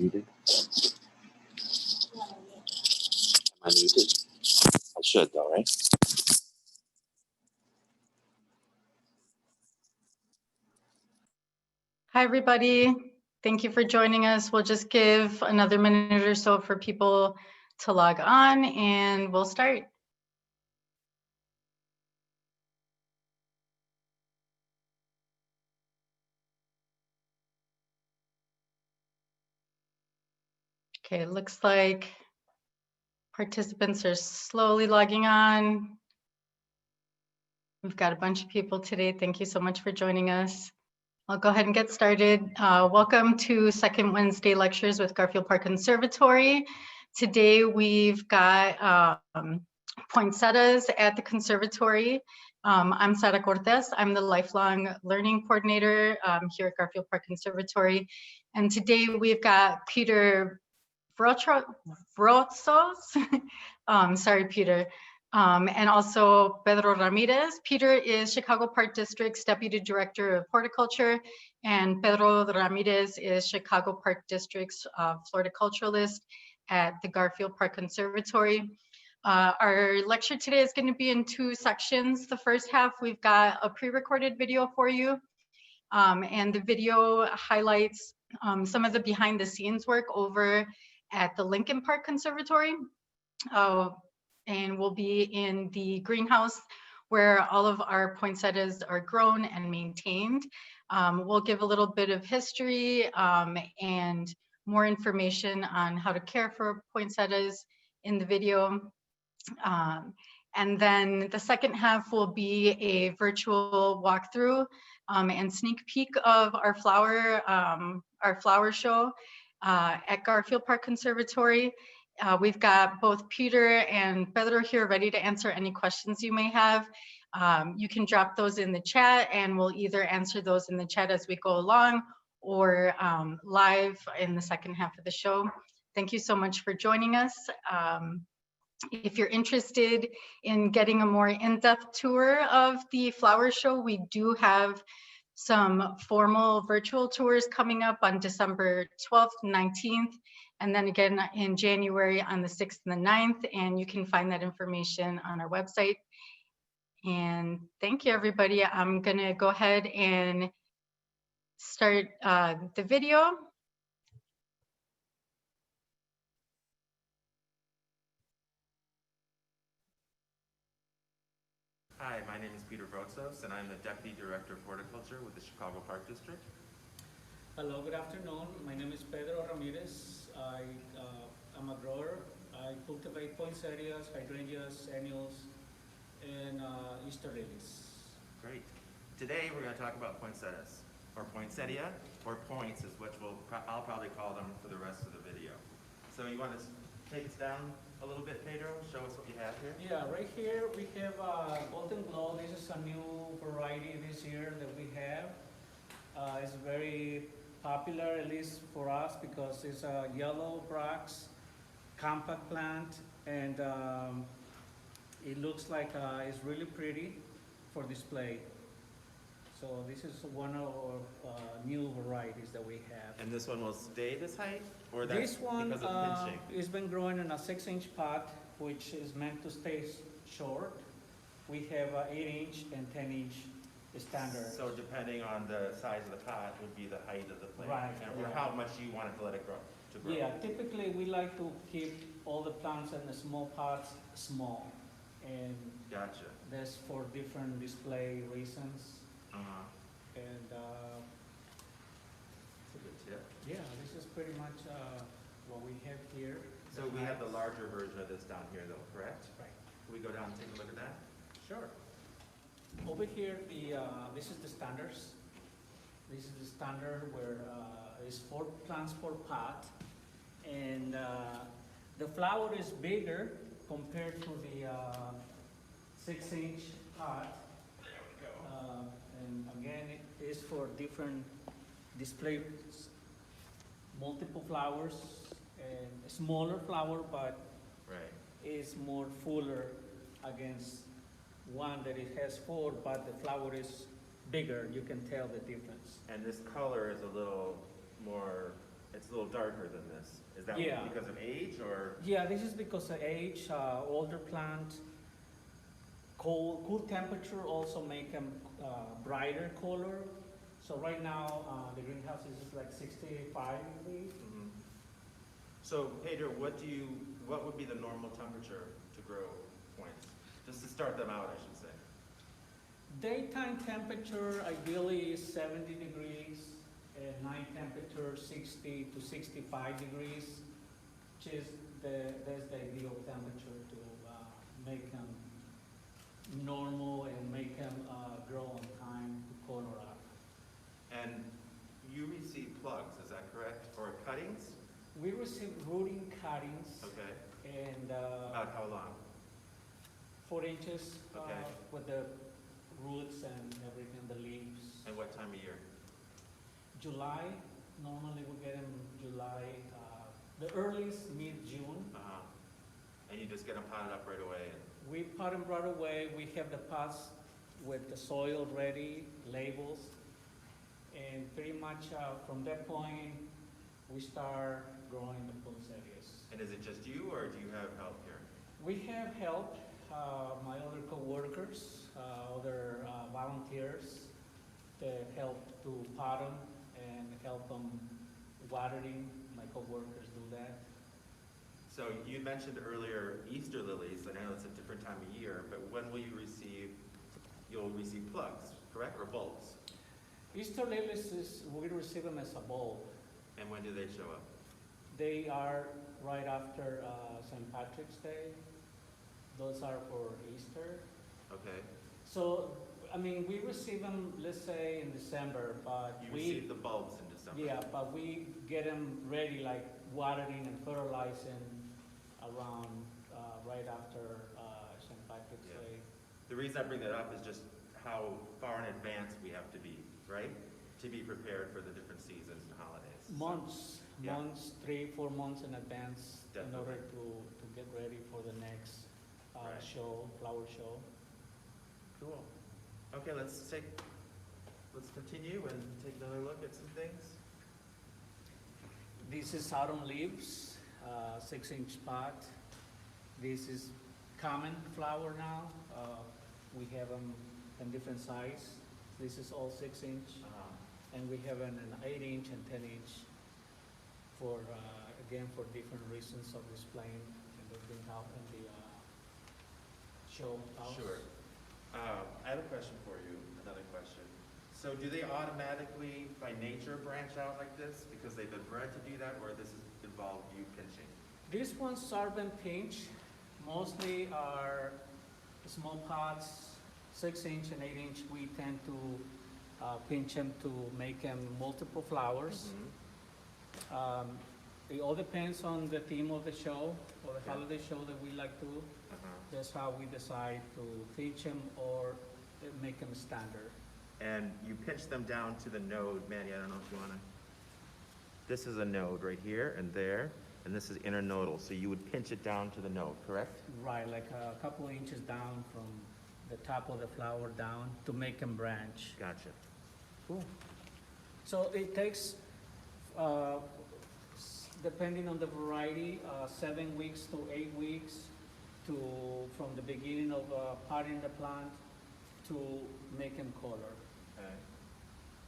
muted? Am I muted? I should though, right? Hi, everybody. Thank you for joining us. We'll just give another minute or so for people to log on and we'll start. Okay, it looks like participants are slowly logging on. We've got a bunch of people today. Thank you so much for joining us. I'll go ahead and get started. Welcome to Second Wednesday Lectures with Garfield Park Conservatory. Today we've got poinsettias at the conservatory. I'm Sara Cortez. I'm the Lifelong Learning Coordinator here at Garfield Park Conservatory. And today we've got Peter Vrotzos. Sorry, Peter. And also Pedro Ramirez. Peter is Chicago Park District's Deputy Director of Horticulture, and Pedro Ramirez is Chicago Park District's Floriculturalist at the Garfield Park Conservatory. Our lecture today is going to be in two sections. The first half, we've got a pre-recorded video for you, and the video highlights some of the behind-the-scenes work over at the Lincoln Park Conservatory. And we'll be in the greenhouse where all of our poinsettias are grown and maintained. We'll give a little bit of history and more information on how to care for poinsettias in the video. And then the second half will be a virtual walkthrough and sneak peek of our flower show at Garfield Park Conservatory. We've got both Peter and Pedro here ready to answer any questions you may have. You can drop those in the chat and we'll either answer those in the chat as we go along or live in the second half of the show. Thank you so much for joining us. If you're interested in getting a more in-depth tour of the flower show, we do have some formal virtual tours coming up on December 12th, 19th, and then again in January on the 6th and the 9th, and you can find that information on our website. And thank you, everybody. I'm gonna go ahead and start the video. Hi, my name is Peter Vrotzos, and I'm the Deputy Director of Horticulture with the Chicago Park District. Hello, good afternoon. My name is Pedro Ramirez. I'm a grower. I cultivate poinsettias, hydrangeas, annuals, and Easter lilies. Great. Today we're going to talk about poinsettias, or poinsettia, or points is what I'll probably call them for the rest of the video. So you want to take us down a little bit, Pedro? Show us what you have here. Yeah, right here we have Golden Glow. This is a new variety this year that we have. It's very popular, at least for us, because it's a yellow box, compact plant, and it looks like it's really pretty for display. So this is one of our new varieties that we have. And this one will stay this height? Or This one because of pinching? has been growing in a 6-inch pot, which is meant to stay short. We have 8-inch and 10-inch standard. So depending on the size of the pot would be the height of the plant. Right, Or yeah. how much you want to let it grow. Yeah, typically we like to keep all the plants in the small pots small. And Gotcha. that's for different display reasons. Uh-huh. And That's a good tip. yeah, this is pretty much what we have here. So we have the larger version of this down here though, correct? Right. Can we go down and take a look at that? Sure. Over here, this is the standards. This is the standard where it's 4 plants per pot, and the flower is bigger compared to the 6-inch pot. There we go. And again, it is for different displays, multiple flowers, and a smaller flower, but Right. is more fuller against one that it has 4, but the flower is bigger. You can tell the difference. And this color is a little more It's a little darker than this. Is that Yeah. because of age or? Yeah, this is because of age, older plant. Cool temperature also make them brighter color. So right now, the greenhouse is like 65 degrees. Mhm. So Pedro, what would be the normal temperature to grow points? Just to start them out, I should say. Daytime temperature ideally is 70 degrees, and night temperature 60 to 65 degrees, which is that's the ideal temperature to make them normal and make them grow on time to color up. And you receive plugs, is that correct? Or cuttings? We receive rooting cuttings Okay. and About how long? 4 inches Okay. with the roots and everything, the leaves. And what time of year? July, normally we get them July, the earliest mid-June. Uh-huh. And you just get them potted up right away? We pot them right away. We have the pots with the soil ready, labels. And pretty much from that point, we start growing the poinsettias. And is it just you, or do you have help here? We have help, my other coworkers, other volunteers that help to pot them and help them watering. My coworkers do that. So you mentioned earlier Easter lilies. I know it's a different time of year, but when will you receive, you'll receive plugs, correct, or bulbs? Easter lilies we receive them as a bulb. And when do they show up? They are right after St. Patrick's Day. Those are for Easter. Okay. So, I mean, we receive them, let's say, in December, but You receive the bulbs in December? yeah, but we get them ready, like watering and fertilizing around right after St. Patrick's Yeah. Day. The reason I bring that up is just how far in advance we have to be, right? To be prepared for the different seasons and holidays. Months, Yeah. 3-4 months in advance in order Definitely. to get ready for the next Right. show, flower show. Cool. Okay, let's continue and take another look at some things. This is autumn leaves, 6-inch pot. This is common flower now. We have them in different size. This is all 6-inch, and we have an 8-inch and 10-inch for, again, for different reasons of displaying in the greenhouse, in the show house. Sure. I have a question for you, another question. So do they automatically, by nature, branch out like this because they've been bred to do that, or this is involved you pinching? These ones are been pinched, mostly are small pots, 6-inch and 8-inch. We tend to pinch them to make them multiple flowers. Mhm. It all depends on the theme of the show or the Yeah. holiday show that we like to. Uh-huh. That's how we decide to pinch them or make them standard. And you pinch them down to the node. Manny, I don't know if you wanna. This is a node right here and there, and this is internodal. So you would pinch it down to the node, correct? Right, like a couple inches down from the top of the flower down to make them branch. Gotcha. Cool. So it takes, depending on the variety, 7 weeks to 8 weeks from the beginning of potting the plant to make them color. Okay.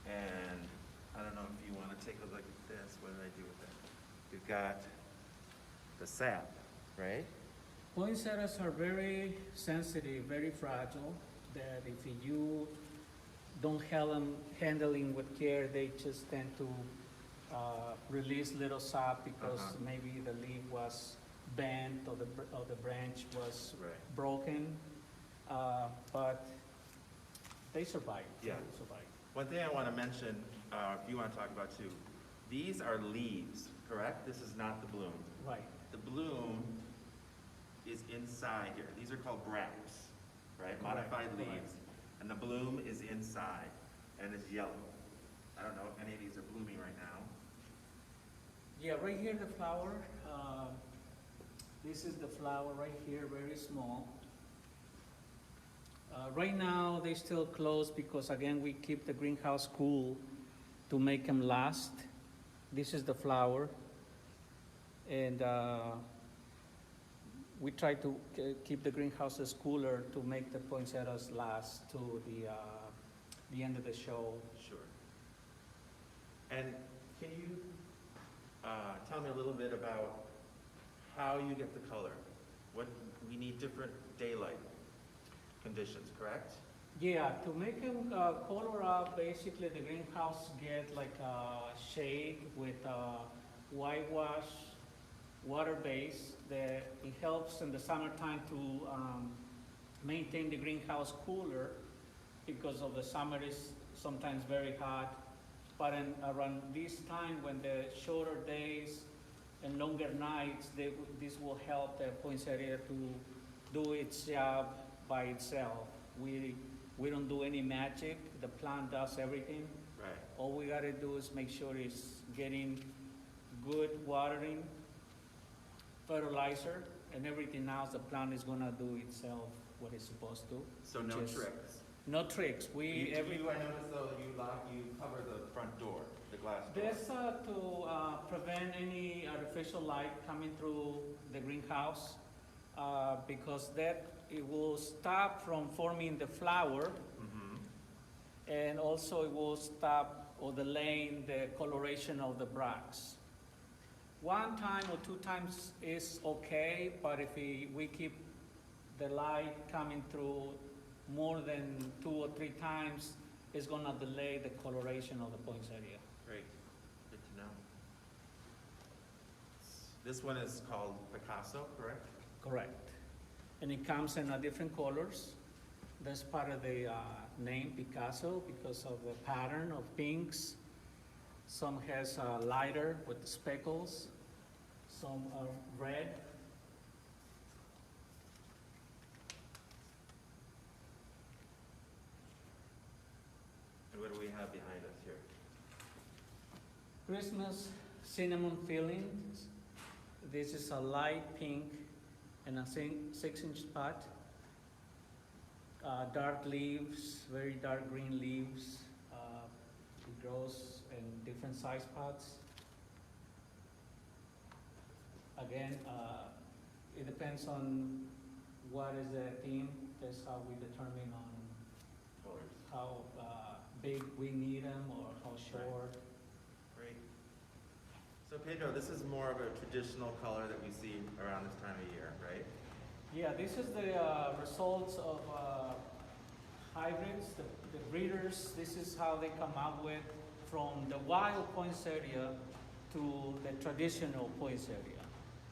And I don't know if you wanna take a look at this. What did I do with that? We've got the sap, right? Poinsettias are very sensitive, very fragile, that if you don't handling with care, they just tend to release little sap because Uh-huh. maybe the leaf was bent or the branch was Right. broken, but they survive. Yeah. They survive. One thing I want to mention, if you want to talk about too, these are leaves, correct? This is not the bloom. Right. The bloom is inside here. These are called bracts, right? Modified Correct. leaves. And the bloom is inside, and it's yellow. I don't know if any of these are blooming right now. Yeah, right here the flower. This is the flower right here, very small. Right now they still closed because again we keep the greenhouse cool to make them last. This is the flower. And we try to keep the greenhouses cooler to make the poinsettias last to the end of the show. Sure. And can you tell me a little bit about how you get the color? What, we need different daylight conditions, correct? Yeah, to make them color up, basically the greenhouse get like a shade with whitewash, water base that it helps in the summertime to maintain the greenhouse cooler because of the summer is sometimes very hot. But around this time when the shorter days and longer nights, this will help the poinsettia to do its job by itself. We don't do any magic, the plant does everything. Right. All we gotta do is make sure it's getting good watering, fertilizer, and everything else, the plant is gonna do itself what it's supposed to. So no which is- tricks? No tricks, I every. noticed though, you cover the front door, the glass door. This to prevent any artificial light coming through the greenhouse, because that, it will stop from forming the flower, Mhm. and also it will stop or delaying the coloration of the bracts. One time or two times is okay, but if we keep the light coming through more than 2 or 3 times, it's gonna delay the coloration of the poinsettia. Great, good to know. This one is called Picasso, correct? Correct. And it comes in different colors. That's part of the name Picasso because of the pattern of pinks. Some has lighter with speckles, some are red. And what do we have behind us here? Christmas cinnamon fillings. This is a light pink and a 6-inch pot. Dark leaves, very dark green leaves. It grows in different size pots. Again, it depends on what is the theme. That's how we determine on Colors. how big we need them or how short. Great. So Pedro, this is more of a traditional color that we see around this time of year, right? Yeah, this is the results of hybrids, the breeders. This is how they come up with from the wild poinsettia to the traditional poinsettia.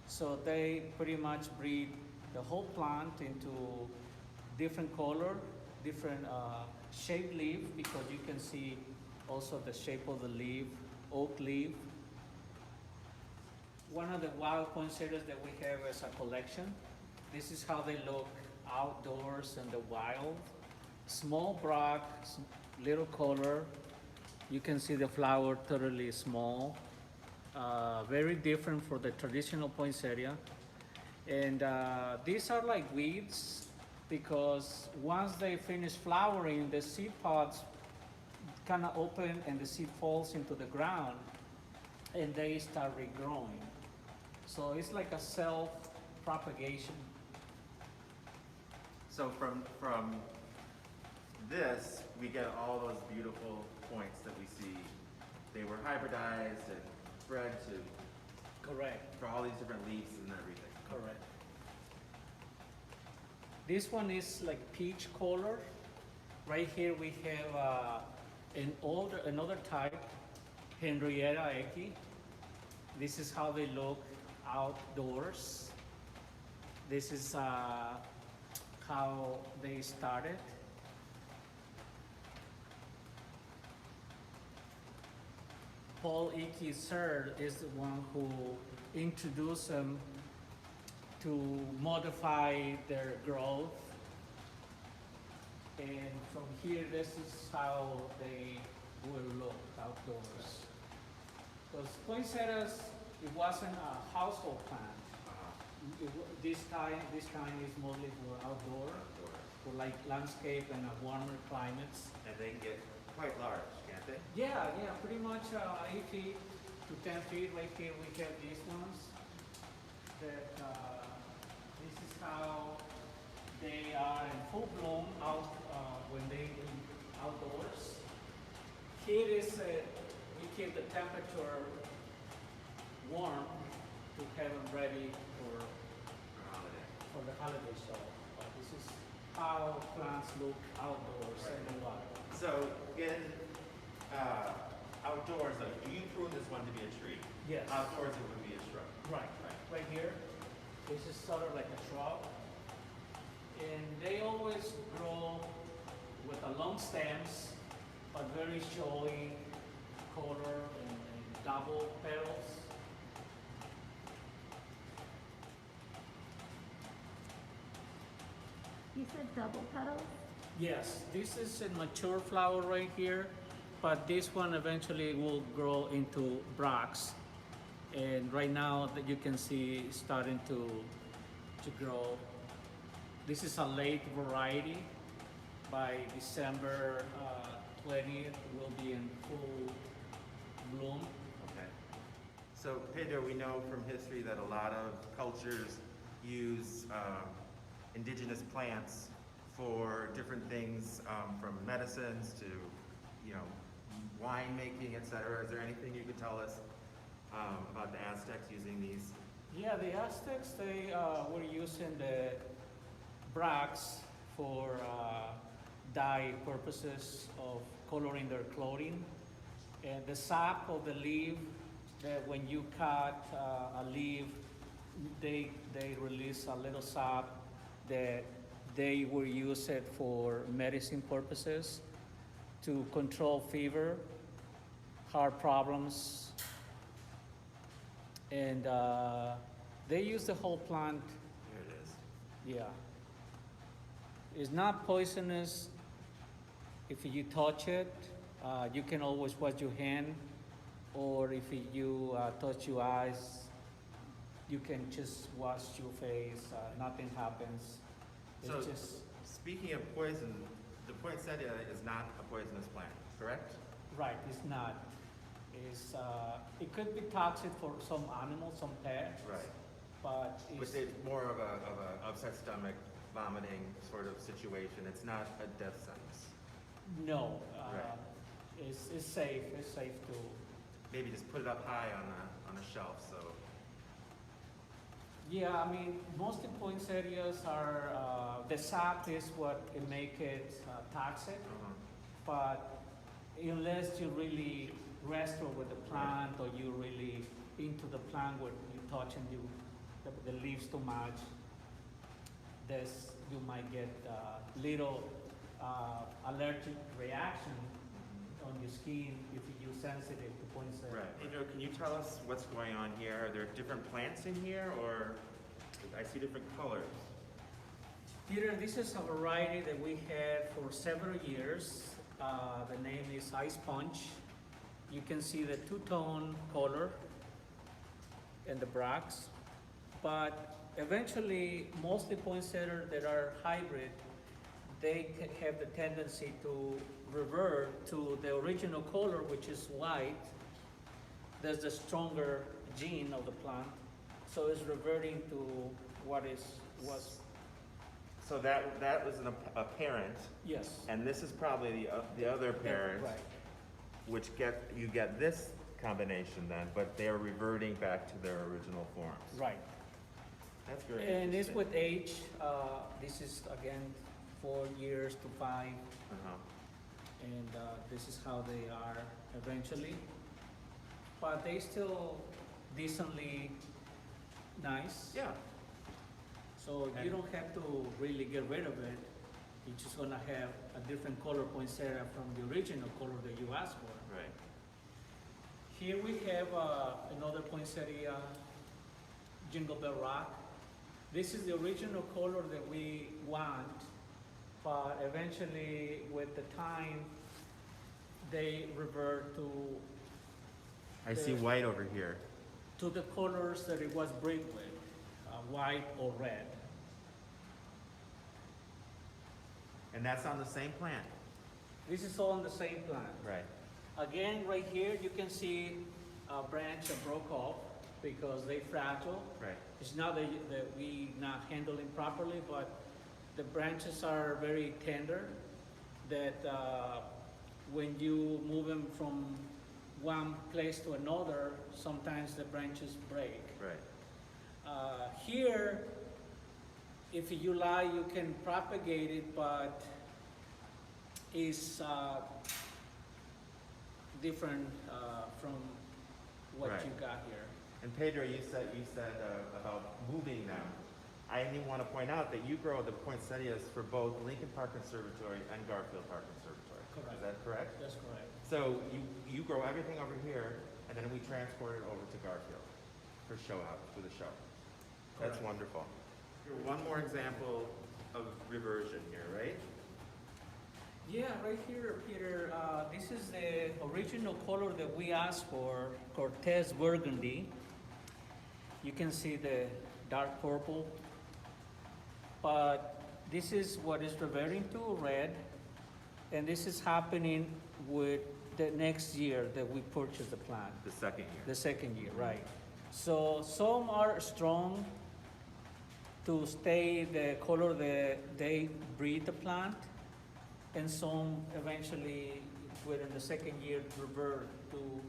So they pretty much breed the whole plant into different color, different shaped leaf, because you can see also the shape of the leaf, oak leaf. One of the wild poinsettias that we have as a collection. This is how they look outdoors in the wild. Small brach, little color. You can see the flower totally small. Very different for the traditional poinsettia. And these are like weeds because once they finish flowering, the seed pods kind of open and the seed falls into the ground and they start regrowing. So it's like a self-propagation. So from this, we get all those beautiful points that we see. They were hybridized and bred Correct. for all these different leaves and everything. Correct. This one is like peach color. Right here we have another type, Henrietta Ecke. This is how they look outdoors. This is how they started. Paul Ecke Sir is the one who introduced them to modify their growth. And from here, this is how they will look outdoors. Because poinsettias, it wasn't a household plant. This kind is mostly for outdoor, for like landscape and warmer climates. And they can get quite large, can't they? Yeah, pretty much 8 feet to to 10 feet. Right here we have these ones that this is how they are in full bloom out when they outdoors. Here is we keep the temperature warm to have them ready for the holiday show. But this is how plants look outdoors and in water. So in outdoors, like, do you prune this one to be a tree? Yes. Outdoors, it would be a shrub. Right. Right here, this is sort of like a shrub. And they always grow with a long stems, but very showy color and double petals. You said double petals? Yes, this is a mature flower right here, but this one eventually will grow into bracts. And right now that you can see it's starting to grow. This is a late variety. By December 20th, will be in full bloom. Okay. So Pedro, we know from history that a lot of cultures use indigenous plants for different things, from medicines to, wine making, etc. Is there anything you could tell us about the Aztecs using these? Yeah, the Aztecs, they were using the bracts for dye purposes of coloring their clothing. And the sap of the leaf, that when you cut a leaf, they release a little sap that they will use it for medicine purposes to control fever, heart problems, and they use the whole plant. Here it is. Yeah. It's not poisonous if you touch it. You can always wash your hand, or if you touch your eyes, you can just wash your face. Nothing happens. It's So, just speaking of poison, the poinsettia is not a poisonous plant, correct? right. It's not. It's it could be toxic for some animals, some pets. Right. But But it's, it's more of a upset stomach, vomiting sort of situation. It's not a death sentence. no. Right. It's safe. It's safe to. Maybe just put it up high on a shelf, so. Yeah, I mean, most poinsettias are, the sap is what it make it toxic, but unless you really wrestle with the plant or you really into the plant where you touching the leaves too much, you might get little allergic reaction on your skin if you're sensitive to poinsettia. Right. Pedro, can you tell us what's going on here? Are there different plants in here, or I see different colors? Peter, this is a variety that we had for several years. The name is Ice Punch. You can see the two-tone color in the bracts, but eventually, mostly poinsettias that are hybrid, they have the tendency to revert to the original color, which is white. There's the stronger gene of the plant, so it's reverting to what was. So that was a parent, Yes. and this is probably the other parent, Right. which you get this combination then, but they're reverting back to their original forms. Right. That's very And it's interesting. with age. This is again 4 years to 5, Uh-huh. and this is how they are eventually. But they still decently nice. Yeah. So you don't have to really get rid of it. You're just gonna have a different color poinsettia from the original color that you asked for. Right. Here we have another poinsettia, Jingle Bell Rock. This is the original color that we want, but eventually with the time, they revert to I see white over here. the colors that it was bred with, white or red. And that's on the same plant. This is all on the same plant. Right. Again, right here, you can see branch that broke off because they fragile. Right. It's not that we not handling properly, but the branches are very tender that when you move them from one place to another, sometimes the branches break. Right. Here, if you like, you can propagate it, but it's different from what Right. you got here. And Pedro, you said about moving them. I even want to point out that you grow the poinsettias for both Lincoln Park Conservatory and Garfield Park Conservatory. Correct. Is that correct? That's correct. So you grow everything over here, and then we transport it over to Garfield for the show. That's Correct. wonderful. Here, one more example of reversion here, right? Yeah, right here, Peter, this is the original color that we asked for, Cortez Burgundy. You can see the dark purple. But this is what is reverting to red. And this is happening with the next year that we purchase the plant. The second year. The second year, right. So some are strong to stay the color that they breed the plant, and some eventually, within the second year, revert to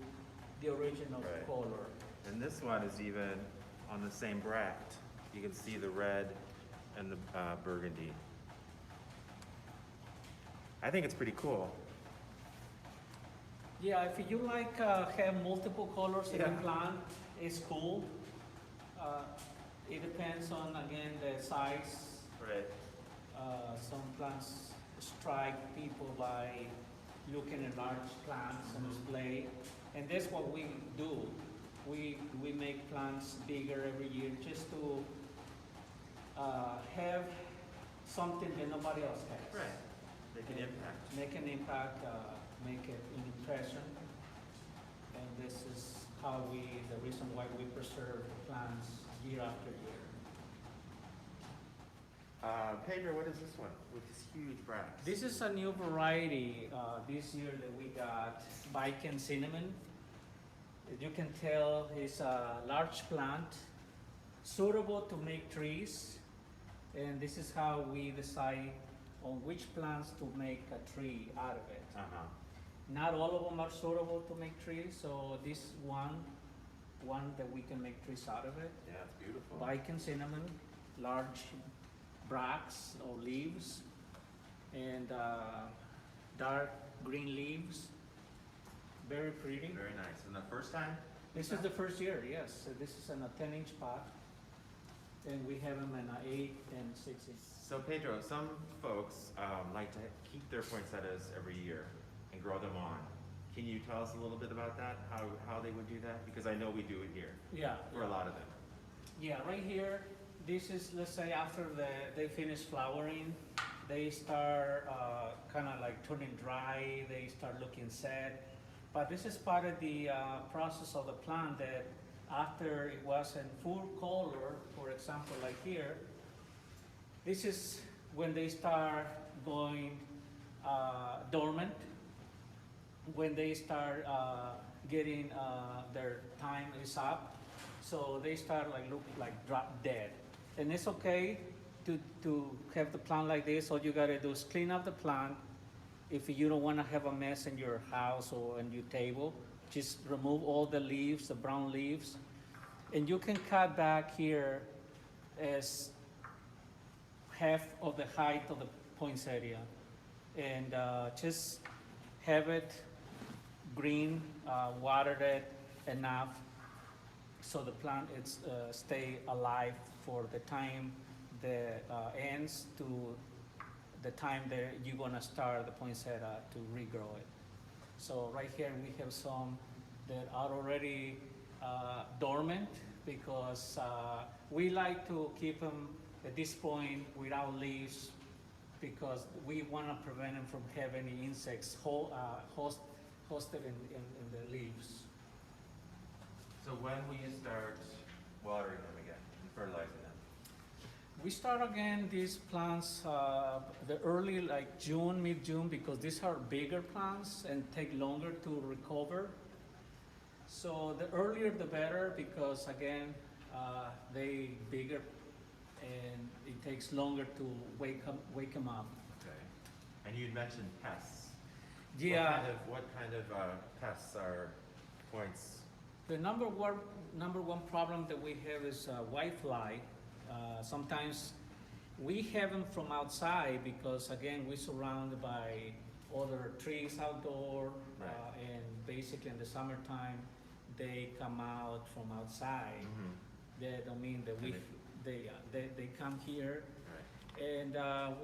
the original Right. color. And this one is even on the same bract. You can see the red and the burgundy. I think it's pretty cool. Yeah, if you like have multiple colors in the Yeah. plant, it's cool. It depends on, again, the size. Right. Some plants strike people by looking at large plants on display, and that's what we do. We make plants bigger every year just to have something that nobody else has. Right. Make an impact. Make an impact, make an impression, and this is how the reason why we preserve plants year after year. Pedro, what is this one with this huge bracts? This is a new variety this year that we got, Viking cinnamon. As you can tell, it's a large plant, suitable to make trees. And this is how we decide on which plants to make a tree out of it. Uh-huh. Not all of them are suitable to make trees, so this one that we can make trees out of it. Yeah, it's beautiful. Viking cinnamon, large bracts or leaves, and dark green leaves. Very pretty. Very nice. And the first time? This is the first year, yes. So this is in a 10-inch pot, and we have them in an 8 and 6 inch. So Pedro, some folks like to keep their poinsettias every year and grow them on. Can you tell us a little bit about that? How they would do that? Because I know we do it here Yeah. for a lot of them. Yeah, right here, this is, let's say, after they finish flowering, they start kind of like turning dry, they start looking sad. But this is part of the process of the plant that after it was in full color, for example, like here, this is when they start going dormant, when they start getting their time is up. So they start like look like drop dead. And it's okay to have the plant like this. All you gotta do is clean up the plant. If you don't wanna have a mess in your house or on your table, just remove all the leaves, the brown leaves. And you can cut back here as half of the height of the poinsettia. And just have it green, water it enough so the plant is stay alive for the time that ends to the time that you're gonna start the poinsettia to regrow it. So right here we have some that are already dormant because we like to keep them at this point without leaves because we want to prevent them from having any insects hosted in the leaves. So when will you start watering them again and fertilizing them? We start again these plants the early like June, mid-June, because these are bigger plants and take longer to recover. So the earlier the better, because again, they bigger and it takes longer to wake them up. Okay. And you'd mentioned pests. Yeah. What kind of pests are points? The number one problem that we have is whitefly. Sometimes we have them from outside because again we're surrounded by other trees outdoor, Right. and basically in the summertime they come out from outside. Mm-hmm. That don't mean that And they come here, Right. and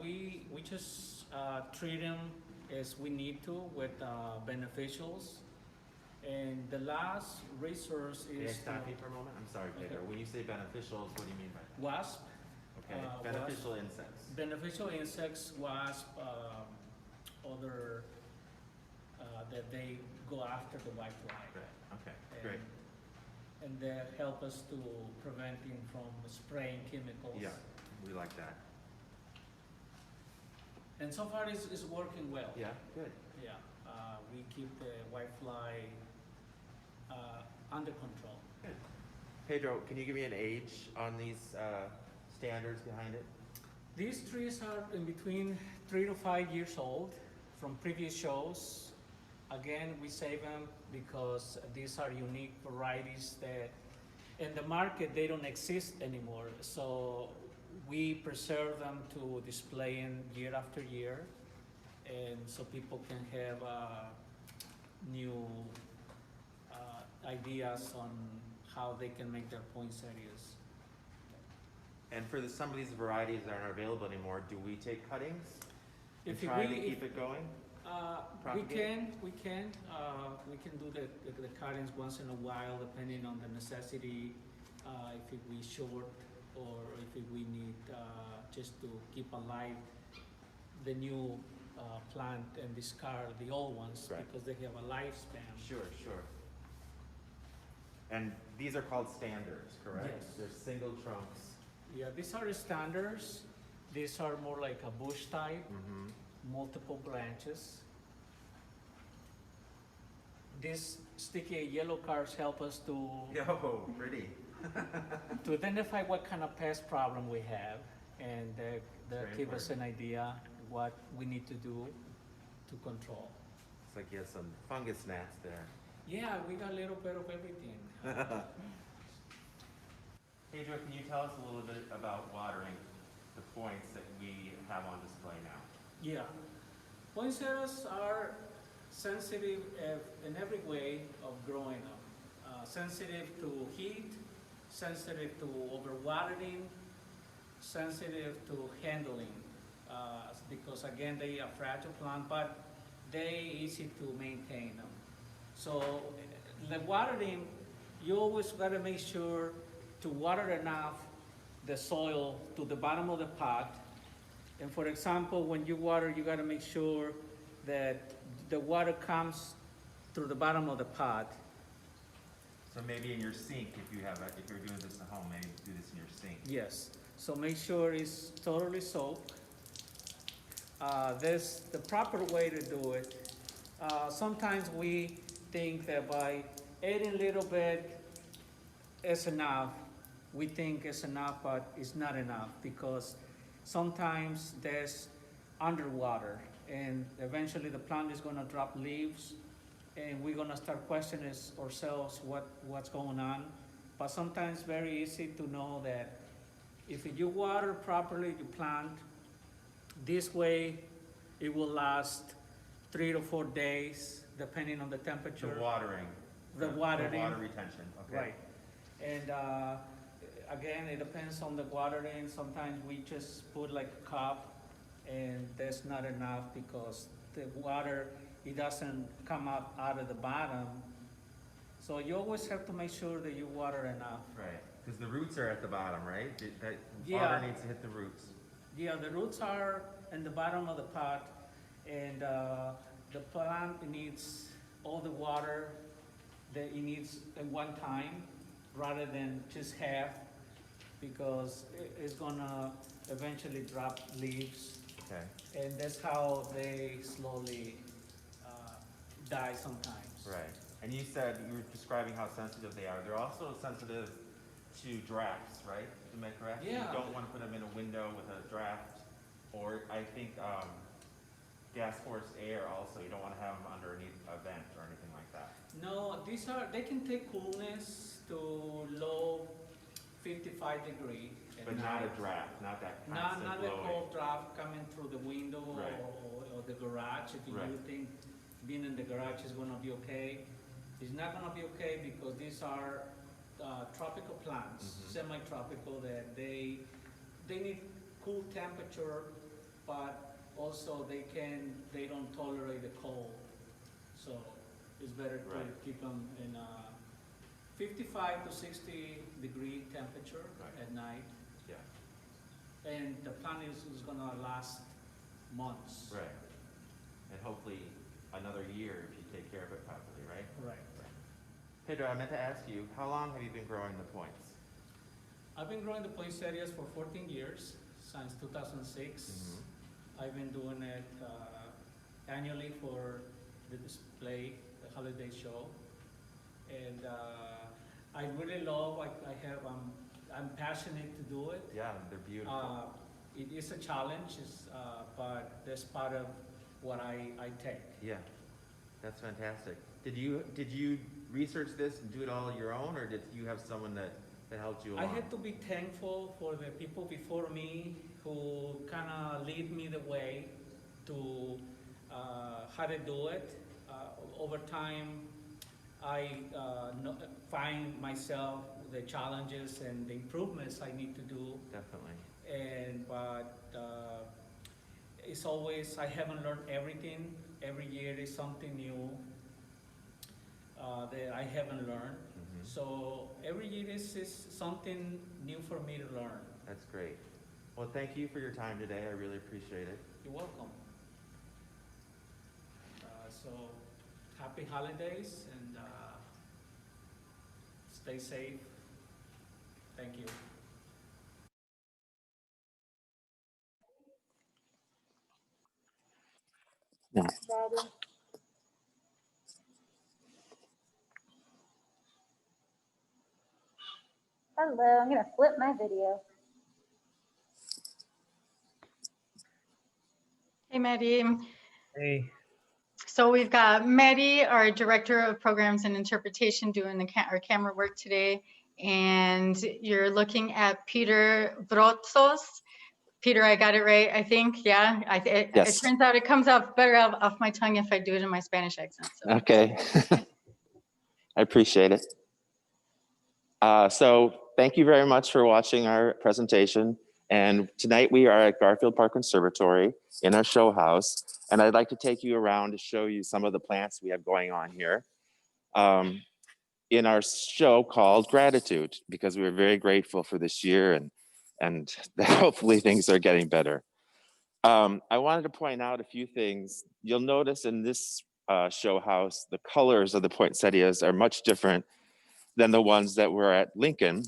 we just treat them as we need to with beneficials. And the last resource May I is stop you for a moment? I'm sorry, Pedro. Okay. When you say beneficials, what do you mean by that? wasp. Okay, wasp. beneficial insects. Beneficial insects, wasp, other, that they go after the whitefly. Right, okay, And- great. And they help us to preventing from spraying chemicals. Yeah, we like that. And so far it's working well. Yeah, good. Yeah, we keep the whitefly, under control. Good. Pedro, can you give me an age on these standards behind it? These trees are in between 3 to 5 years old from previous shows. Again, we save them because these are unique varieties that in the market they don't exist anymore. So we preserve them to display in year after year, and so people can have new ideas on how they can make their poinsettias. And for some of these varieties that aren't available anymore, do we take cuttings? And If try to we- keep it going? We Propagate? we can do the cuttings once in a while, depending on the necessity, if we short or if we need, just to keep alive the new, plant and discard the old ones, Right. because they have a lifespan. Sure, sure. And these are called standards, correct? Yes. They're single trunks. Yeah, these are the standards. These are more like a bush type, Mm-hmm. multiple branches. These sticky yellow cards help us to Yo, pretty. to identify what kind of pest problem we have, and that Very give us an idea what we need to do to control. It's like you have some fungus gnats there. Yeah, we got a little bit of everything. Pedro, can you tell us a little bit about watering the points that we have on display now? Yeah, poinsettias are sensitive in every way of growing up. Sensitive to heat, sensitive to overwatering, sensitive to handling, because again, they are fragile plant, but they easy to maintain them. So the watering, you always gotta make sure to water enough the soil to the bottom of the pot. And for example, when you water, you gotta make sure that the water comes through the bottom of the pot. So maybe in your sink, if you're doing this at home, maybe do this in your sink. Yes, so make sure it's totally soaked. There's the proper way to do it. Sometimes we think that by adding a little bit is enough. We think it's enough, but it's not enough, because sometimes there's underwater, and eventually the plant is gonna drop leaves, and we're gonna start questioning ourselves what's going on. But sometimes very easy to know that if you water properly, you plant, this way it will last 3 to 4 days, depending on the temperature. The watering. The watering. The water retention, okay. Right. And again, it depends on the watering. Sometimes we just put like a cup, and that's not enough because the water, it doesn't come up out of the bottom. So you always have to make sure that you water enough. Right, because the roots are at the bottom, right? That Yeah. water needs to hit the roots. Yeah, the roots are in the bottom of the pot, and the plant needs all the water that it needs at one time, rather than just half, because it's gonna eventually drop leaves, Okay, and that's how they slowly die sometimes. right. And you said, you were describing how sensitive they are. They're also sensitive to drafts, right? Am I correct? Yeah. You don't want to put them in a window with a draft, or I think gas force air also. You don't want to have them underneath a vent or anything like that. No, they can take coolness to low 55 degree at But night. not a draft, not that Not constant the blowing. cold draft coming through the window Right. or the garage. If you Right. think being in the garage is gonna be okay, it's not gonna be okay because these are tropical plants, Mhm. semi-tropical, that they need cool temperature, but also they don't tolerate the cold. So it's better to Right. keep them in 55 to 60 degree temperature Right. at night. Yeah, And the plant is gonna last months. right. And hopefully another year if you take care of it properly, right? Right. Pedro, I meant to ask you, how long have you been growing the points? I've been growing the poinsettias for 14 years, since 2006. Mhm. I've been doing it annually for the display, the holiday show. And I really love, I'm passionate to do it. Yeah, they're beautiful. It is a challenge, but that's part of what I take. Yeah, that's fantastic. Did you research this and do it all on your own, or did you have someone that helped you I along? had to be thankful for the people before me who kind of lead me the way to how to do it. Over time, I find myself the challenges and the improvements I need to do. Definitely. But it's always, I haven't learned everything. Every year is something new that I haven't learned. Mhm. So every year is something new for me to learn. That's great. Well, thank you for your time today. I really appreciate it. You're welcome. So happy holidays and stay safe. Thank you. Daddy. Hello, I'm gonna flip my video. Hey, Maddie. Hey, So we've got Maddie, our Director of Programs and Interpretation, doing our camera work today. And you're looking at Peter Brotzos. Peter, I got it right, I think. Yeah, it Yes. turns out it comes out better off my tongue if I do it in my Spanish accent. So. Okay. I appreciate it. So thank you very much for watching our presentation. And tonight we are at Garfield Park Conservatory in our show house. And I'd like to take you around to show you some of the plants we have going on here in our show called Gratitude, because we were very grateful for this year and hopefully things are getting better. I wanted to point out a few things. You'll notice in this show house, the colors of the poinsettias are much different than the ones that were at Lincoln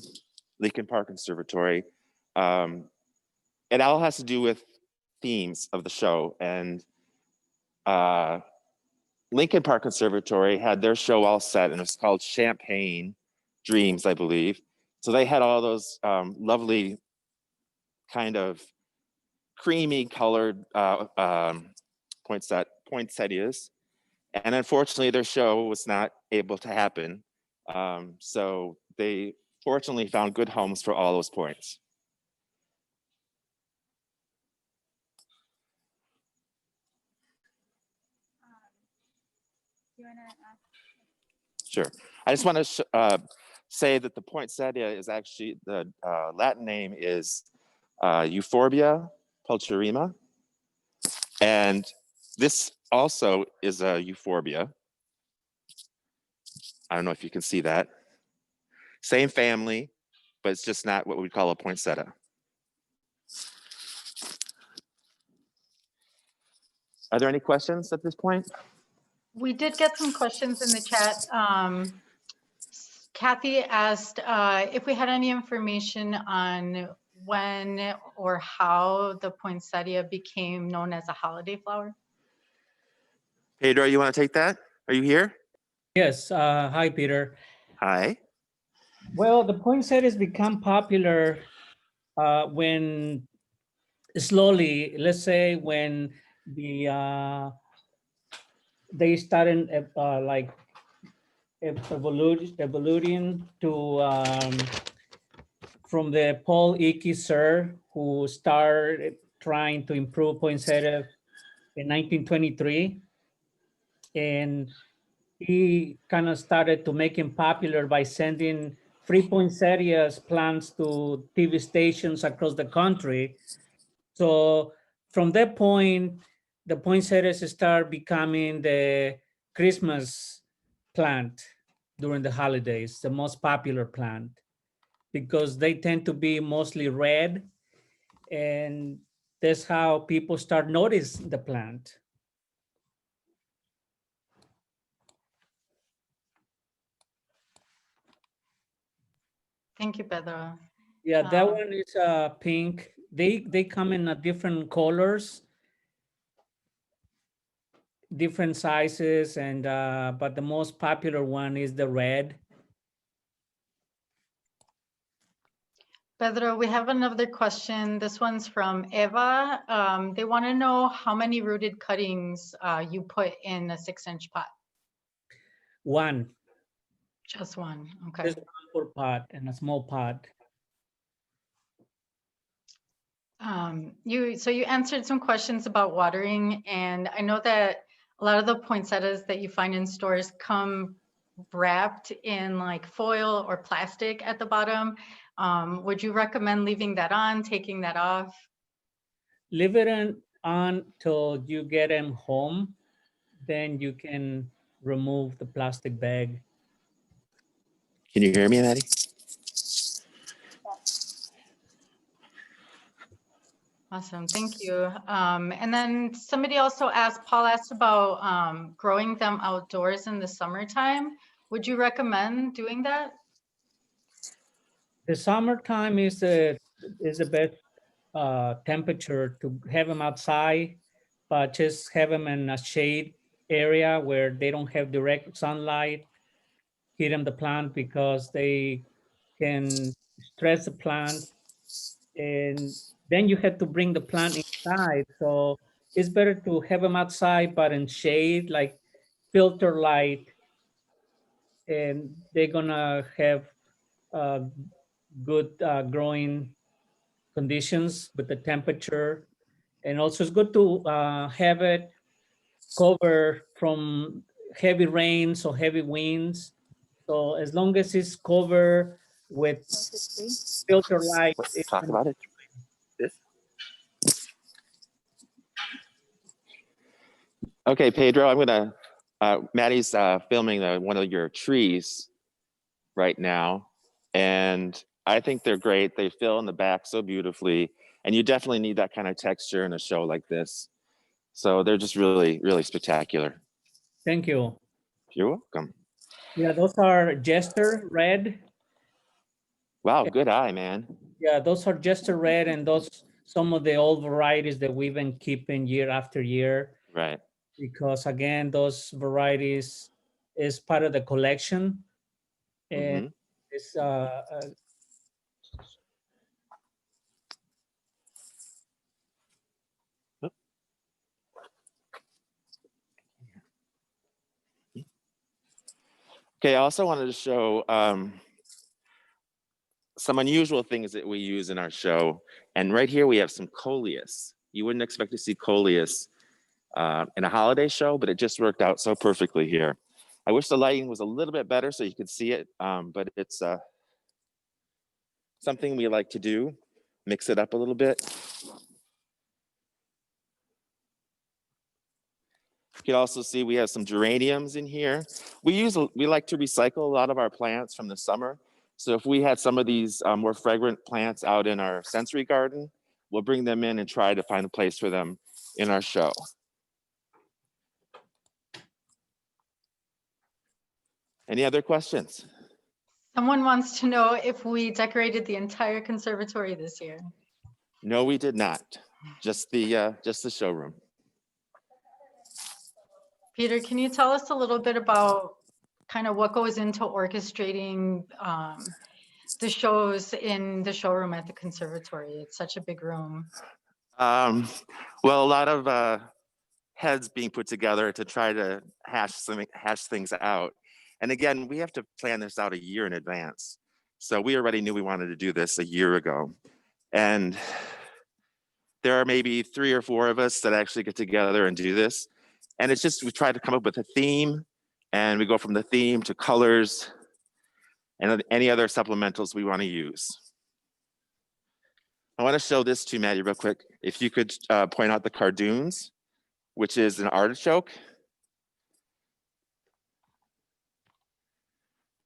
Park Conservatory. It all has to do with themes of the show. And Lincoln Park Conservatory had their show all set, and it was called Champagne Dreams, I believe. So they had all those lovely kind of creamy colored poinsettias. And unfortunately, their show was not able to happen. So they fortunately found good homes for all those points. You wanna ask? Sure. I just want to say that the poinsettia is actually, the Latin name is Euphorbia pulcherrima. And this also is a euphorbia. I don't know if you can see that. Same family, but it's just not what we call a poinsettia. Are there any questions at this point? We did get some questions in the chat. Kathy asked if we had any information on when or how the poinsettia became known as a holiday flower. Pedro, you want to take that? Are you here? Yes, hi, Peter. Hi. Well, the poinsettias become popular when slowly, let's say when they started like evoluting to from the Paul Icky Sir, who started trying to improve poinsettia in 1923. And he kind of started to make him popular by sending free poinsettias plants to TV stations across the country. So from that point, the poinsettias start becoming the Christmas plant during the holidays, the most popular plant, because they tend to be mostly red, and that's how people start noticing the plant. Thank you, Pedro. Yeah, that Um, one is pink. They come in different colors, different sizes, and but the most popular one is the red. Pedro, we have another question. This one's from Eva. They want to know how many rooted cuttings you put in a 6-inch pot. One, Just one. Okay. just one per pot and a small pot. So you answered some questions about watering, and I know that a lot of the poinsettias that you find in stores come wrapped in like foil or plastic at the bottom. Would you recommend leaving that on, taking that off? Leave it on till you get them home. Then you can remove the plastic bag. Can you hear me, Maddie? Awesome, thank you. And then somebody also asked, Paul asked about growing them outdoors in the summertime. Would you recommend doing that? The summertime is the best temperature to have them outside, but just have them in a shade area where they don't have direct sunlight hitting the plant, because they can stress the plant, and then you have to bring the plant inside. So it's better to have them outside but in shade, like filter light, and they're gonna have uh, good growing conditions with the temperature. And also it's good to have it cover from heavy rains or heavy winds. So as long as it's covered with filter light, Let's it's talk gonna, about it. This. Okay, Pedro, I'm gonna, Maddie's filming one of your trees right now. And I think they're great. They fill in the back so beautifully. And you definitely need that kind of texture in a show like this. So they're just really, really spectacular. thank you. You're welcome. Yeah, those are Jester Red. Wow, good eye, man. Yeah, those are Jester Red, and those some of the old varieties that we've been keeping year after year, Right. because again, those varieties is part of the collection, and Mm-hmm. it's Okay, I also wanted to show some unusual things that we use in our show. And right here we have some coleus. You wouldn't expect to see coleus in a holiday show, but it just worked out so perfectly here. I wish the lighting was a little bit better so you could see it, but it's something we like to do, mix it up a little bit. You can also see we have some geraniums in here. We like to recycle a lot of our plants from the summer. So if we had some of these more fragrant plants out in our sensory garden, we'll bring them in and try to find a place for them in our show. Any other questions? Someone wants to know if we decorated the entire conservatory this year. No, we did not. Just the showroom. Peter, can you tell us a little bit about kind of what goes into orchestrating the shows in the showroom at the conservatory. It's such a big room. Well, a lot of heads being put together to try to hash things out. And again, we have to plan this out a year in advance. So we already knew we wanted to do this a year ago. And there are maybe 3 or 4 of us that actually get together and do this. And it's just, we try to come up with a theme, and we go from the theme to colors and any other supplementals we want to use. I want to show this to Maddie real quick. If you could point out the cardoons, which is an artichoke.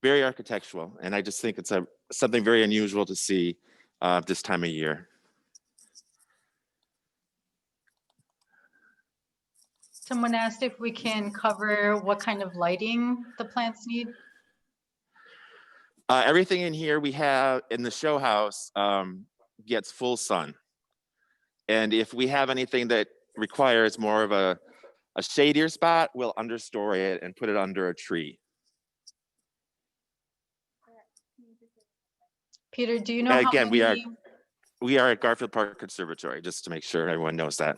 Very architectural, and I just think it's something very unusual to see this time of year. Someone asked if we can cover what kind of lighting the plants need. Everything in here we have in the show house gets full sun. And if we have anything that requires more of a shadier spot, we'll understory it and put it under a tree. Peter, do you know how Again, many? we are at Garfield Park Conservatory, just to make sure everyone knows that.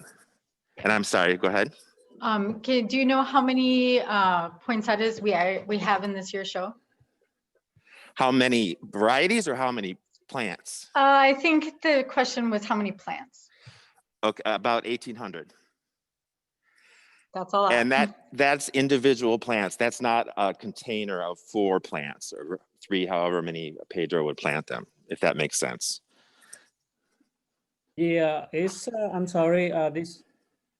And I'm sorry, go ahead. Okay, do you know how many poinsettias we have in this year's show? How many varieties or how many plants? I think the question was how many plants. Okay, about 1,800. That's a lot. And that's individual plants. That's not a container of 4 plants or 3, however many Pedro would plant them, if that makes sense. Yeah, it's, I'm sorry, this,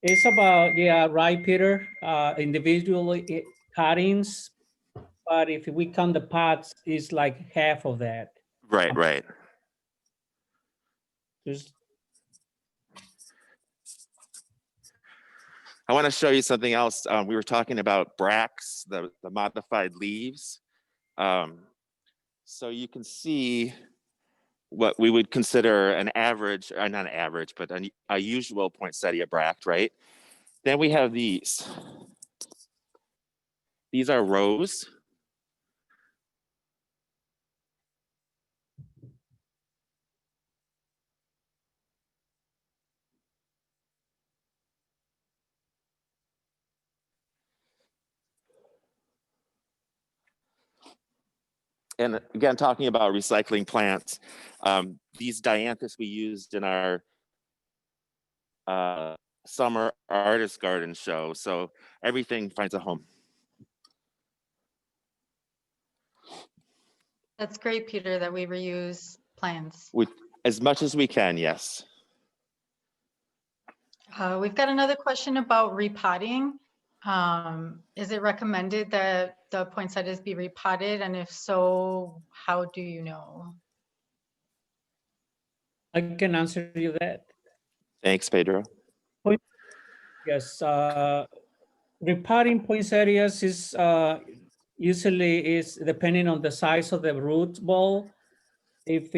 it's about, yeah, right, Peter, individually cuttings, but if we count the pots, it's like half of that. Right, right. Just, I want to show you something else. We were talking about bracts, the modified leaves. So you can see what we would consider an average, not an average, but a usual poinsettia bract, right? Then we have these. These are rows. And again, talking about recycling plants, these dianthus we used in our summer artist garden show. So everything finds a home. That's great, Peter, that we reuse plants. With as much as we can, yes. We've got another question about repotting. Is it recommended that the poinsettias be repotted? And if so, how do you know? I can answer you that. Thanks, Pedro. Yes, repotting poinsettias is usually is depending on the size of the root ball. If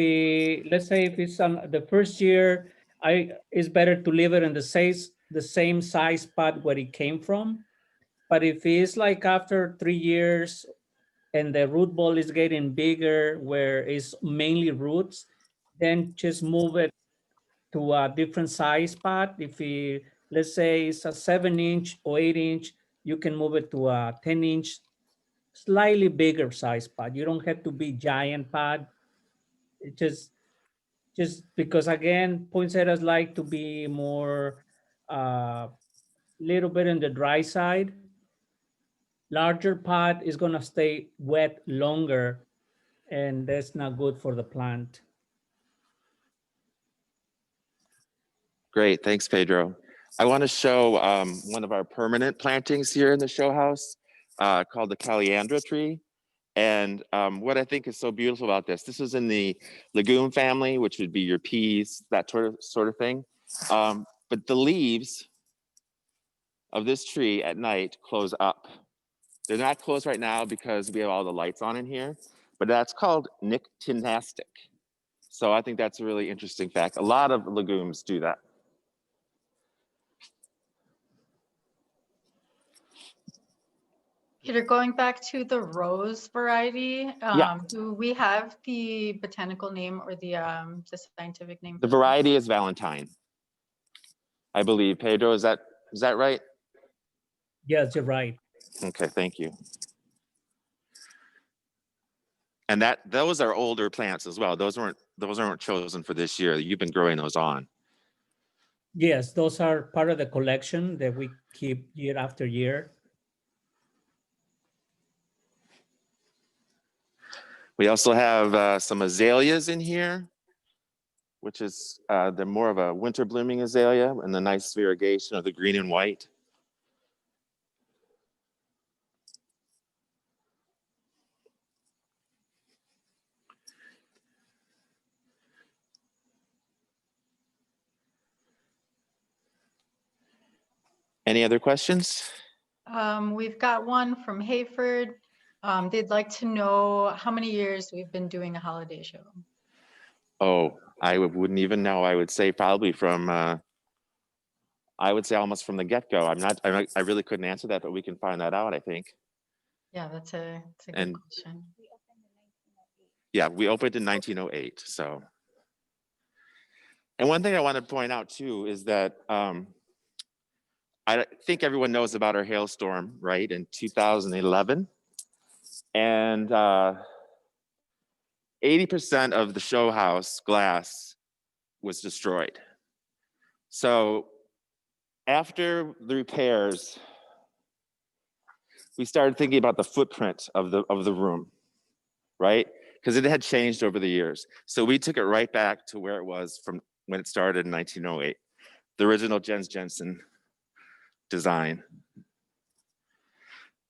let's say if it's on the first year, it's better to leave it in the same size pot where it came from. But if it's like after 3 years and the root ball is getting bigger where it's mainly roots, then just move it to a different size pot. If let's say it's a 7-inch or 8-inch, you can move it to a 10-inch, slightly bigger size pot. You don't have to be giant pot. It just because again, poinsettias like to be more, little bit on the dry side. Larger pot is gonna stay wet longer, and that's not good for the plant. Great, thanks, Pedro. I want to show one of our permanent plantings here in the show house called the Caliandra tree. And what I think is so beautiful about this is in the legume family, which would be your peas, that sort of thing. But the leaves of this tree at night close up. They're not closed right now because we have all the lights on in here, but that's called nyctinastic. So I think that's a really interesting fact. A lot of legumes do that. Peter, going back to the rose variety, Yeah. do we have the botanical name or the scientific name? The for that? variety is Valentine, I believe. Pedro, is that right? Yes, you're right. Okay, thank you. And those are older plants as well. Those aren't chosen for this year. You've been growing those on. Yes, those are part of the collection that we keep year after year. We also have some azaleas in here, which is they're more of a winter blooming azalea and the nice variegation of the green and white. Any other questions? We've got one from Hayford. They'd like to know how many years we've been doing a holiday show. Oh, I wouldn't even know. I would say probably from, I would say almost from the get-go. I really couldn't answer that, but we can find that out, I think. Yeah, that's a good And- question. We opened in 1908. Yeah, we opened in 1908, so. And one thing I want to point out too is that I think everyone knows about our hailstorm, right, in 2011. And 80% of the show house glass was destroyed. So after the repairs, we started thinking about the footprint of the room, right? Because it had changed over the years. So we took it right back to where it was from when it started in 1908, the original Jens Jensen design.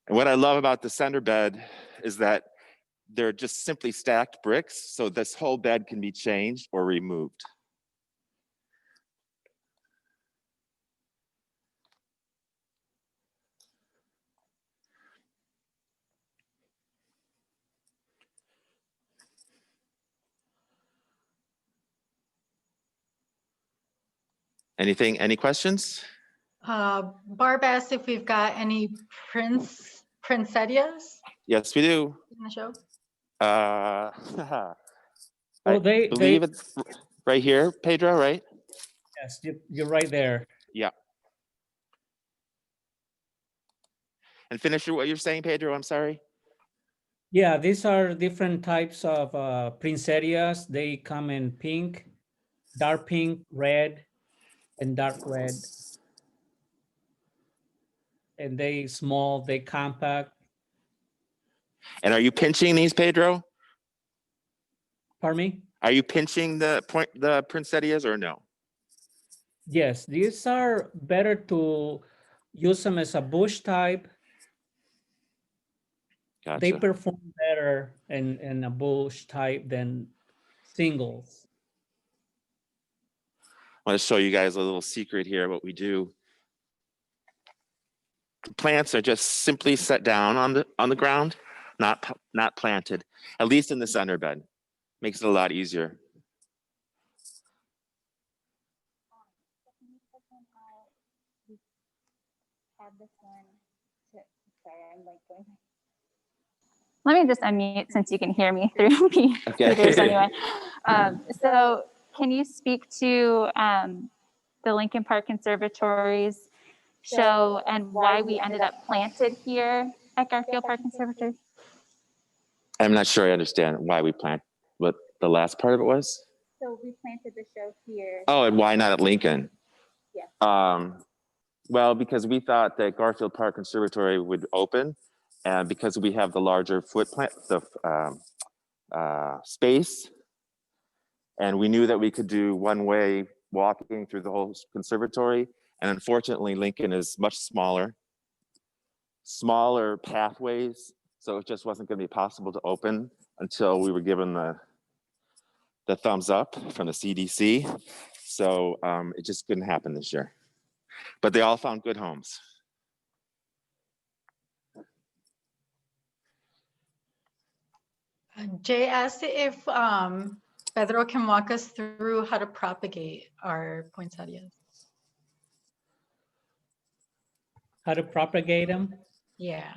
And what I love about the center bed is that they're just simply stacked bricks, so this whole bed can be changed or removed. Any questions? Barb asked if we've got any poinsettias Yes, we do. in the show. I Oh, they believe it's right here, Pedro, right? yes, you're right there. Yeah. And finish what you're saying, Pedro, I'm sorry. Yeah, these are different types of poinsettias. They come in pink, dark pink, red, and dark red. And they small, they compact. And are you pinching these, Pedro? Pardon me? Are you pinching the poinsettias or no? Yes, these are better to use them as a bush type. They Gotcha. perform better in a bush type than singles. I want to show you guys a little secret here, what we do. Plants are just simply set down on the ground, not planted, at least in the center bed. Makes it a lot easier. Can you click on how we had this one sorry, I'm like going. Let me just unmute since you can hear me through me. Okay. Peters anyway. So can you speak to the Lincoln Park Conservatory's show and why we ended up planted here at Garfield Park Conservatory? I'm not sure I understand why we plant, what the last part of it was. So we planted the show here. Oh, and why not at Lincoln? Yeah. Well, because we thought that Garfield Park Conservatory would open, and because we have the larger footprint, the space, and we knew that we could do one-way walking through the whole conservatory. And unfortunately, Lincoln is much smaller pathways, so it just wasn't going to be possible to open until we were given the thumbs up from the CDC. So it just couldn't happen this year. But they all found good homes. Jay asked if Pedro can walk us through how to propagate our poinsettias. How to propagate them? Yeah.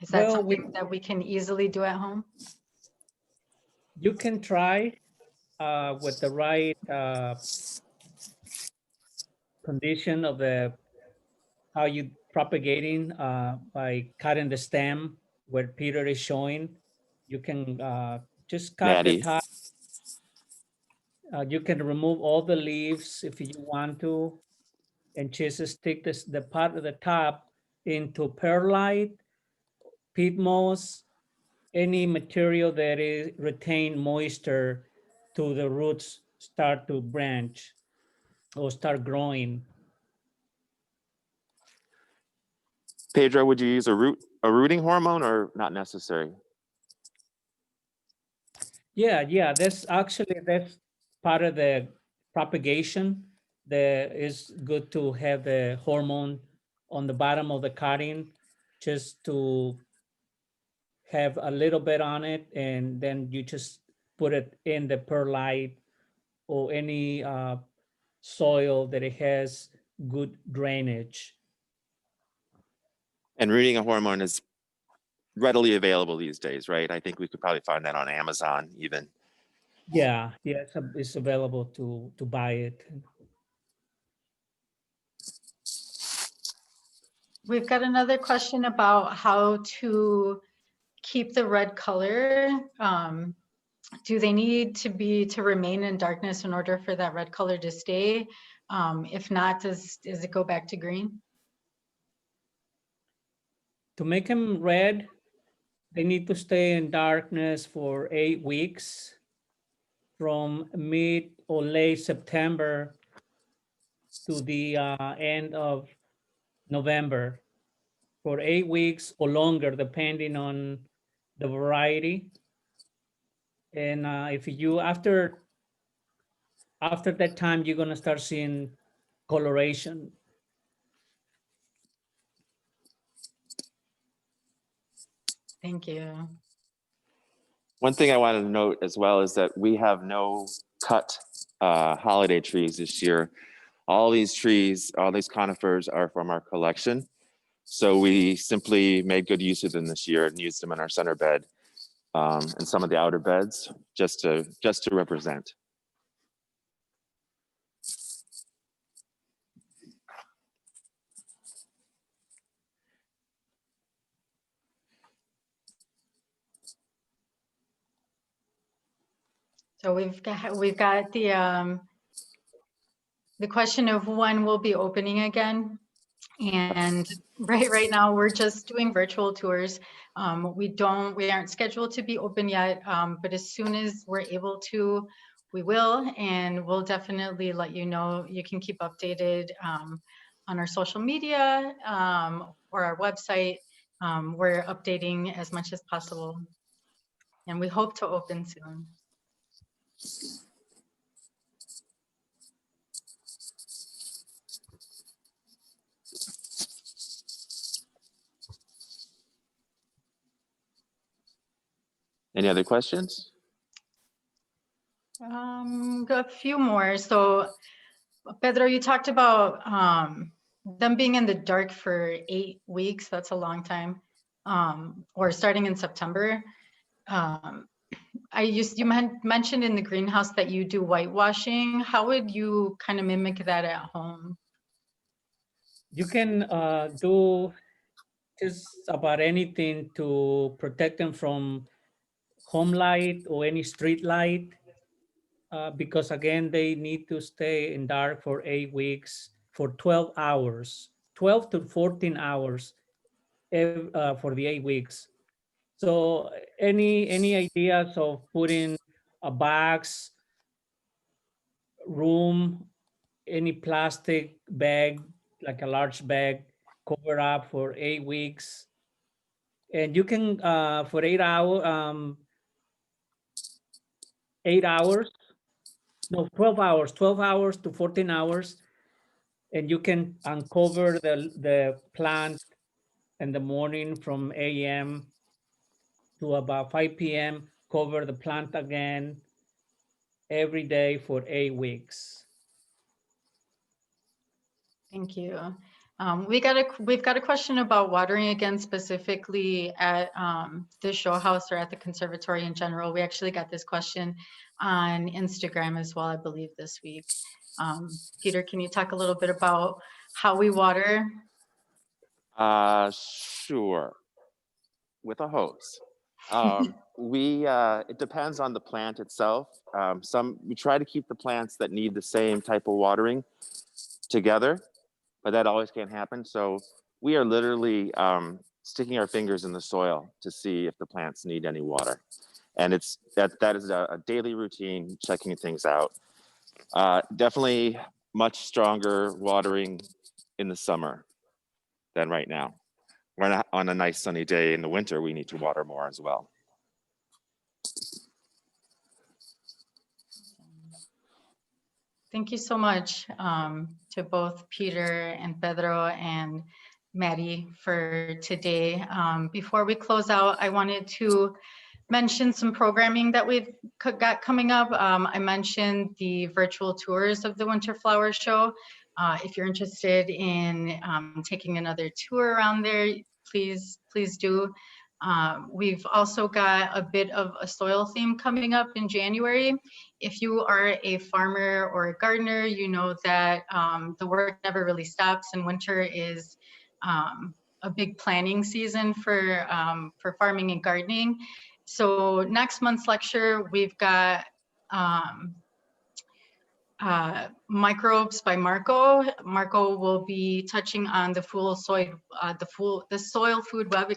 Is that Well, something that we can easily do at home? you can try with the right condition of the how you propagating by cutting the stem where Peter is showing. You can just cut the Maddie, top. You can remove all the leaves if you want to, and just stick the part of the top into perlite, peat moss, any material that is retain moisture to the roots start to branch or start growing. Pedro, would you use a rooting hormone or not necessary? Yeah, that's part of the propagation. That is good to have the hormone on the bottom of the cutting, just to have a little bit on it, and then you just put it in the perlite or any soil that it has good drainage. And rooting a hormone is readily available these days, right? I think we could probably find that on Amazon even. Yeah, it's available to buy it. We've got another question about how to keep the red color. Do they need to remain in darkness in order for that red color to stay? If not, does it go back to green? To make them red, they need to stay in darkness for 8 weeks from mid or late September to the end of November, for 8 weeks or longer, depending on the variety. And if you after that time, you're gonna start seeing coloration. Thank you. One thing I wanted to note as well is that we have no cut holiday trees this year. All these trees, all these conifers are from our collection. So we simply made good use of them this year and used them in our center bed and some of the outer beds just to represent. So we've got the question of when we'll be opening again. And right now we're just doing virtual tours. We aren't scheduled to be open yet, but as soon as we're able to, we will, and we'll definitely let you know. You can keep updated on our social media or our website. We're updating as much as possible, and we hope to open soon. Any other questions? Got a few more. So Pedro, you talked about them being in the dark for 8 weeks. That's a long time. Or starting in September. You mentioned in the greenhouse that you do whitewashing. How would you kind of mimic that at home? You can do just about anything to protect them from home light or any street light, because again, they need to stay in dark for 8 weeks for 12 hours, 12 to 14 hours for the 8 weeks. So any ideas of putting a box, room, any plastic bag, like a large bag, cover up for 8 weeks. And you can, for 8 hours, no, 12 hours, 12 hours to 14 hours. And you can uncover the plant in the morning from AM to about 5 PM, cover the plant again every day for 8 weeks. Thank you. We've got a question about watering again, specifically at the show house or at the conservatory in general. We actually got this question on Instagram as well, I believe, this week. Peter, can you talk a little bit about how we water? Sure. With a hose. It depends on the plant itself. We try to keep the plants that need the same type of watering together, but that always can't happen. So we are literally sticking our fingers in the soil to see if the plants need any water. And that is a daily routine, checking things out. Definitely much stronger watering in the summer than right now. We're on a nice sunny day in the winter, we need to water more as well. Thank you so much to both Peter and Pedro and Maddie for today. Before we close out, I wanted to mention some programming that we've got coming up. I mentioned the virtual tours of the Winter Flower Show. If you're interested in taking another tour around there, please do. We've also got a bit of a soil theme coming up in January. If you are a farmer or a gardener, you know that the work never really stops, and winter is a big planning season for farming and gardening. So next month's lecture, we've got microbes by Marco. Marco will be touching on the soil food web,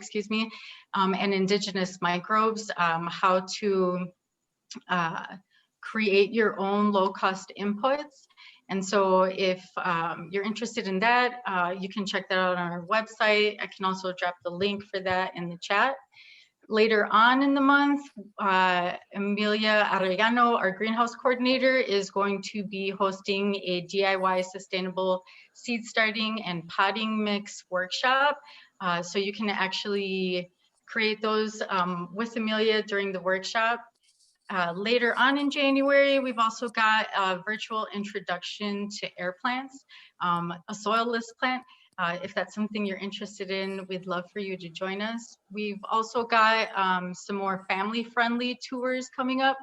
and indigenous microbes, how to create your own low-cost inputs. And so if you're interested in that, you can check that out on our website. I can also drop the link for that in the chat. Later on in the month, Emilia Arellano, our greenhouse coordinator, is going to be hosting a DIY sustainable seed starting and potting mix workshop. So you can actually create those with Emilia during the workshop. Later on in January, we've also got a virtual introduction to air plants, a soilless plant. If that's something you're interested in, we'd love for you to join us. We've also got some more family-friendly tours coming up.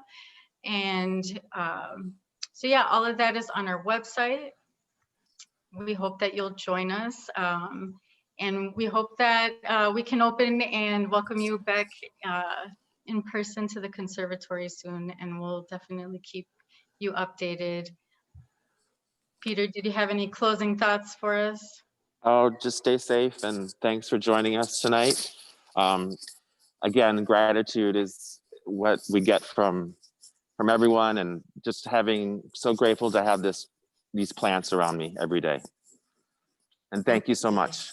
And so yeah, all of that is on our website. We hope that you'll join us. And we hope that we can open and welcome you back in person to the conservatory soon, and we'll definitely keep you updated. Peter, did you have any closing thoughts for us? Oh, just stay safe, and thanks for joining us tonight. Again, gratitude is what we get from everyone, and just so grateful to have these plants around me every day. And thank you so much.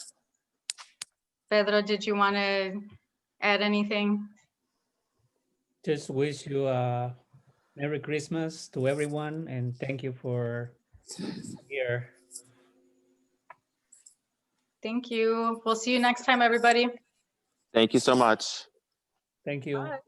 Pedro, did you want to add anything? Just wish you a Merry Christmas to everyone, and thank you for here. Thank you. We'll see you next time, everybody. Thank you so much. Thank you. Bye.